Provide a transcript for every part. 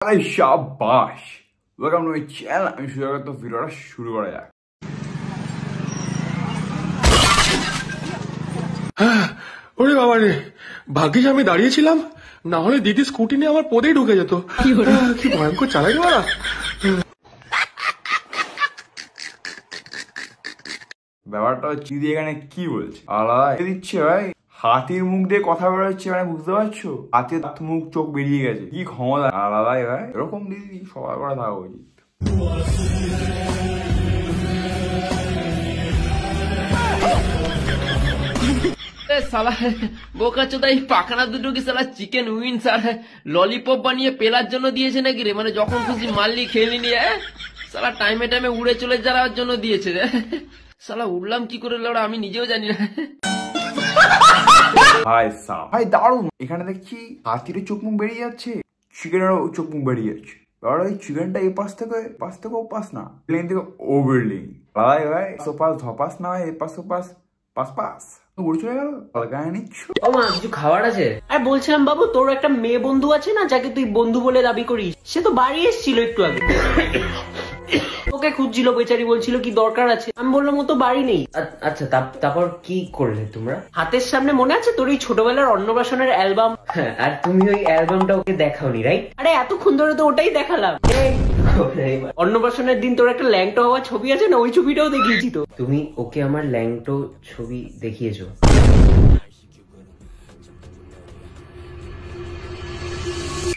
আরে শাবাশ, welcome to my channel. আমি শুরু করতে ভিডিওটা শুরু করা যাক। ওরে বাবা রে, ভাগ্যিস আমি দাঁড়িয়েছিলাম, না হলে দিদি স্কুটি নিয়ে আমার পদেই ঢুকে যেত। কি ভয়ঙ্কর চালাই রে বাড়া। ব্যাপারটা হচ্ছে দিদি এখানে কি বলছে, আলাদা দিচ্ছে ভাই। হাতির মুখ দিয়ে কথা বেরোচ্ছে, মানে বুঝতে পারছো? হাতির মুখ চোখ বেরিয়ে গেছে, কি ক্ষমতা আলাদাই ভাই। এরকম দিদি সবার করে থাকা উচিত। সালা বোকাচোদা, এই পাখানা দুটো কি সালা চিকেন উইংস আর ললিপপ বানিয়ে পেলার জন্য দিয়েছে নাকি রে? মানে যখন খুশি মারলি খেয়ে নিয়ে সালা টাইমে টাইমে উড়ে চলে যাওয়ার জন্য দিয়েছে রে। সালা উড়লাম কি করে লোড়া আমি নিজেও জানি না। ভাই সাহ ভাই দারুন। এখানে দেখছি হাতিরও চোখ মুখ বেরিয়ে যাচ্ছে, চিকেনেরও চোখ মুখ বেরিয়ে যাচ্ছে। এবার ওই চিকেনটা এই পাশ থেকে ও পাশ না, প্লেন থেকে ও বিল্ডিং ভাই ভাই সোপাস ধপাস না, এ পাশ ও পাশ পাশ পাশ চলে গেল। কিছু খাবার আছে? আর বলছিলাম বাবু, তোর একটা মেয়ে বন্ধু আছে না, যাকে তুই বন্ধু বলে দাবি করিস, সে তো বাড়ি এসেছিল একটু আগে। ওকে খুঁজছিল, বেচারি বলছিল কি দরকার আছে। আমি বললাম ও তো বাড়ি নেই। আচ্ছা, তারপর কি করলে তোমরা? হাতের সামনে মনে আছে তোর এই ছোটবেলার অন্নপ্রাশনের অ্যালবাম? আর তুমি ওই অ্যালবামটা ওকে দেখাওনি, রাইট? আরে এতক্ষণ ধরে তো ওটাই দেখালাম। অন্নপ্রাশনের দিন তোর একটা ল্যাংটো হওয়ার ছবি আছে না, ওই ছবিটাও দেখিয়েছি তো। তুমি ওকে আমার ল্যাংটো ছবি দেখিয়েছো?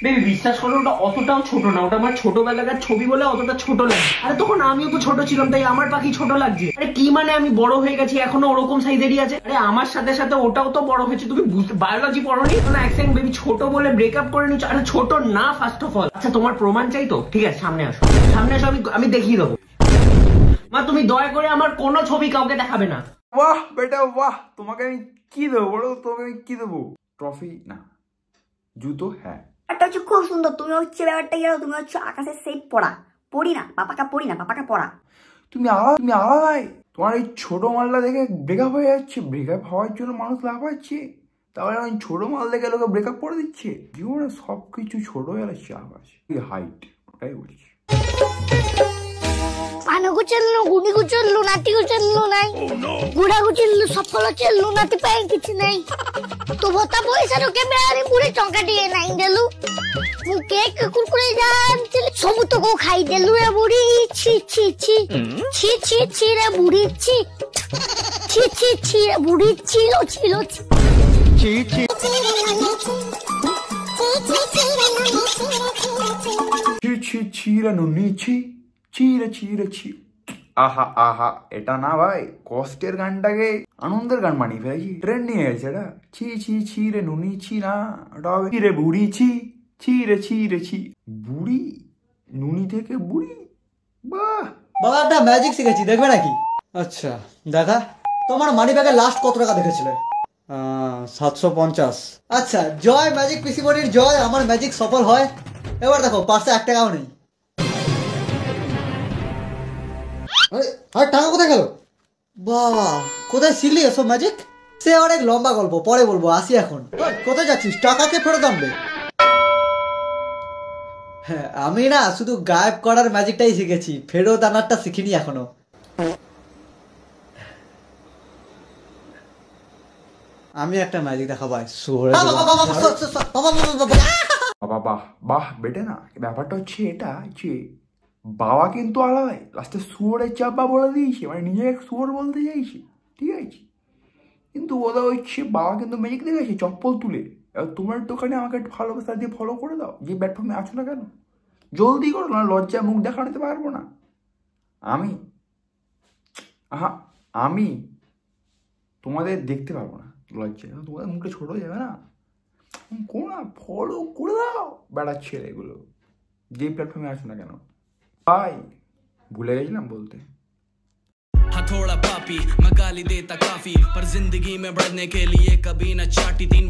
বেবি বিশ্বাস করো, ওটা অতটাও ছোট না, ওটা আমার ছোটবেলাকার ছবি বলে অতটা ছোট লাগে। আরে তখন আমিও তো ছোট ছিলাম, তাই আমার পাখি ছোট লাগছে। আরে কি মানে, আমি বড় হয়ে গেছি, এখনো ওরকম সাইজেরই আছে। আরে আমার সাথে সাথে ওটাও তো বড় হয়েছে। তুমি বায়োলজি পড়োনি না? এক সেকেন্ড বেবি, ছোট বলে ব্রেকআপ করে নিচ্ছ? আরে ছোট না ফার্স্ট অফ অল। আচ্ছা তোমার প্রমাণ চাই তো? ঠিক আছে সামনে আসো, সামনে আসো, আমি দেখিয়ে দেবো। মা তুমি দয়া করে আমার কোনো ছবি কাউকে দেখাবে না। বাহ বেটা বাহ, তোমাকে আমি কি দেবো বলো? তোমাকে আমি কি দেবো? ট্রফি না, জুতো? হ্যাঁ একটা হচ্ছে খুব সুন্দর। তুমি হচ্ছে ব্যাপারটা গেলো, তুমি হচ্ছে আকাশের সেই পড়ি না পাপাকে পড়া। তুমি আলাদাই। তোমার এই ছোট মালটা দেখে ব্রেকআপ হয়ে যাচ্ছে। ব্রেকআপ হওয়ার জন্য মানুষ লাফাচ্ছে, তাহলে ওই ছোট মাল দেখে লোকে ব্রেকআপ করে দিচ্ছে। জীবনে সবকিছু ছোট হয়ে যাচ্ছে। আকাশ হাইট, ওটাই বলছি। পান গুচেল্লু, গুড়ি গুচেল্লু, নাতি গুচেল্লু নাই, গুড়া গুচেল্লୁ ସଫଳ ଚେଲ୍ଲୁ ନାତି ପାଇଁ କିଛି ନାହିଁ। ତୁ ଭତ୍ତା ପଇସାରୁ କେବେ ଆଣି ବୁଢୀ ଟଙ୍କାଟିଏ ନାହିଁ ଦେଲୁ। ମୁଁ କେକ୍ କୁରକୁରେ ଜାଣିଥିଲି ସବୁ ତକ ଖାଇଦେଲୁ ରେ ବୁଢୀ। ଛି ଛି ଛି ଛି ଛି ଛି ରେ ବୁଢୀ, ଛି ଛି ଛି ଛି ରେ ବୁଢୀ, ଚିଲୋ ଚିଲୋ ଛି ଛି ছি ছি রে নুনি ছি চিরে চিরে ছি। আহা আহা, এটা না ভাই কষ্টের গানটাকে আনন্দের গান বানিয়ে ফেলেছি, ট্রেন্ড নিয়ে গেছে এটা। ছি ছি ছি রে নুনি ছি না, ওটা হবে ছি রে বুড়ি, ছি ছি রে ছি। বুড়ি, নুনি থেকে বুড়ি, বাহ। বাবা একটা ম্যাজিক শিখেছি, দেখবে নাকি? আচ্ছা দেখা। তোমার মানি ব্যাগে লাস্ট কত টাকা দেখেছিলে? 750। আচ্ছা জয় ম্যাজিক পিসিমনির জয়, আমার ম্যাজিক সফল হয়। এবার দেখো পার্সে 1 টাকাও নেই। আর টাকা কোথায় গেল? বাবা কোথায় শিখলি এসব ম্যাজিক? সে অনেক লম্বা গল্প, পরে বলবো, আসি এখন। কোথায় যাচ্ছিস? টাকাকে ফেরত আনবে? হ্যাঁ আমি না শুধু গায়েব করার ম্যাজিকটাই শিখেছি, ফেরত আনারটা শিখিনি এখনো। আমি একটা ম্যাজিক দেখাবো। বাহ বাহ বেটে না, ব্যাপারটা হচ্ছে এটা যে বাবা কিন্তু আলাদাই। লাস্টে শুয়োরের চাপা বলে দিয়েছে, মানে নিজেকে শুয়োর বলতে চাইছি, ঠিক আছে? কিন্তু ওরা হচ্ছে বাবা কিন্তু ম্যাজিক দেখেছে চপ্পল তুলে। এবার তোমার দোকানে আমাকে একটু ভালোবাসা দিয়ে ফলো করে দাও, যে প্ল্যাটফর্মে আছো না কেন, জলদি করো, না লজ্জায় মুখ দেখাতে পারবো না আমি তোমাদের দেখতে পারবো না লজ্জায়, তোমাদের মুখটা ছোট হয়ে যাবে না। করো না, ফলো করে দাও বেড়ার ছেলে এগুলো, যে প্ল্যাটফর্মে আছো না কেন। ভাই ভুলে গেছিলাম বলতে। हथौड़ा पापी मैं गाली देता काफी, पर जिंदगी में बढ़ने के लिए कभी न चाटी 3